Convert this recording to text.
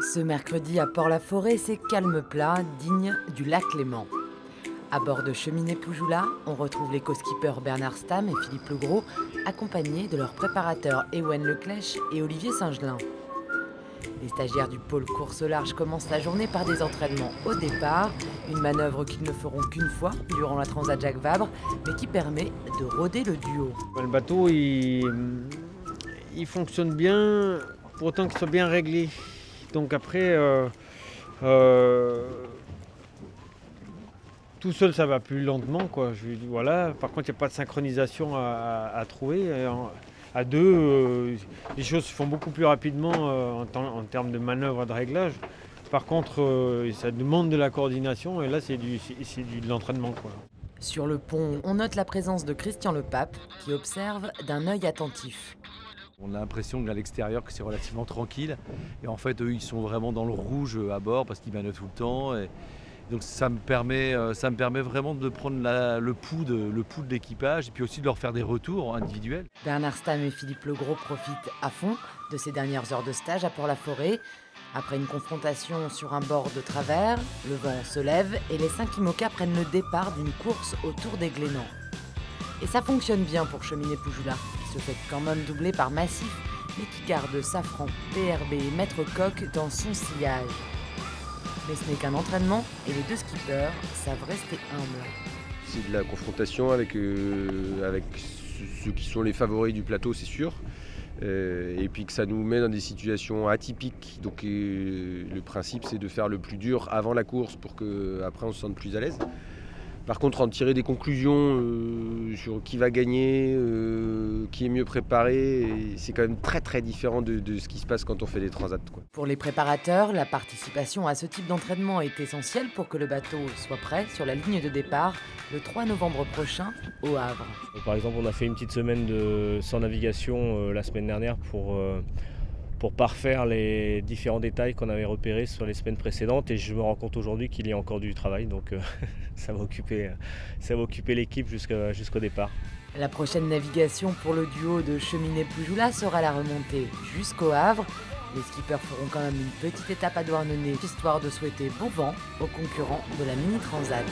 Ce mercredi à Port-la-Forêt, c'est calme plat, digne du lac Léman. À bord de Cheminée Poujoula, on retrouve l'éco-skipper Bernard Stam et Philippe Legros, accompagnés de leurs préparateurs Ewen Leclèche et Olivier Singelin. Les stagiaires du pôle course au large commencent la journée par des entraînements au départ, une manœuvre qu'ils ne feront qu'une fois durant la Transat Jacques Vabre, mais qui permet de roder le duo. Le bateau, il fonctionne bien, pour autant qu'il soit bien réglé. Donc après, tout seul, ça va plus lentement, quoi. Voilà. Par contre, il n'y a pas de synchronisation à trouver. À deux, les choses se font beaucoup plus rapidement en termes de manœuvre et de réglage. Par contre, ça demande de la coordination et là, c'est de l'entraînement, quoi. Sur le pont, on note la présence de Christian Lepape, qui observe d'un œil attentif. On a l'impression qu'à l'extérieur que c'est relativement tranquille. Et en fait, eux, ils sont vraiment dans le rouge à bord parce qu'ils manœuvrent tout le temps. Et donc ça me permet vraiment de prendre le pouls de l'équipage et puis aussi de leur faire des retours individuels. Bernard Stam et Philippe Legros profitent à fond de ces dernières heures de stage à Port-la-Forêt. Après une confrontation sur un bord de travers, le vent se lève et les 5 IMOCA prennent le départ d'une course autour des Glénans. Et ça fonctionne bien pour Cheminée Poujoula, qui se fait quand même doubler par Massif, mais qui garde Safran, PRB et Maître Coq dans son sillage. Mais ce n'est qu'un entraînement et les deux skippers savent rester humbles. C'est de la confrontation avec ceux qui sont les favoris du plateau, c'est sûr. Et puis que ça nous met dans des situations atypiques. Donc le principe, c'est de faire le plus dur avant la course pour qu'après on se sente plus à l'aise. Par contre, en tirer des conclusions sur qui va gagner, qui est mieux préparé, c'est quand même très très différent de ce qui se passe quand on fait des transats, quoi. Pour les préparateurs, la participation à ce type d'entraînement est essentielle pour que le bateau soit prêt sur la ligne de départ le 3 novembre prochain au Havre. Par exemple, on a fait une petite semaine sans navigation la semaine dernière pour parfaire les différents détails qu'on avait repérés sur les semaines précédentes, et je me rends compte aujourd'hui qu'il y a encore du travail, donc ça va occuper l'équipe jusqu'au départ. La prochaine navigation pour le duo de Cheminée Poujoula sera la remontée jusqu'au Havre. Les skippers feront quand même une petite étape à Douarnenez, histoire de souhaiter bon vent aux concurrents de la Mini Transat.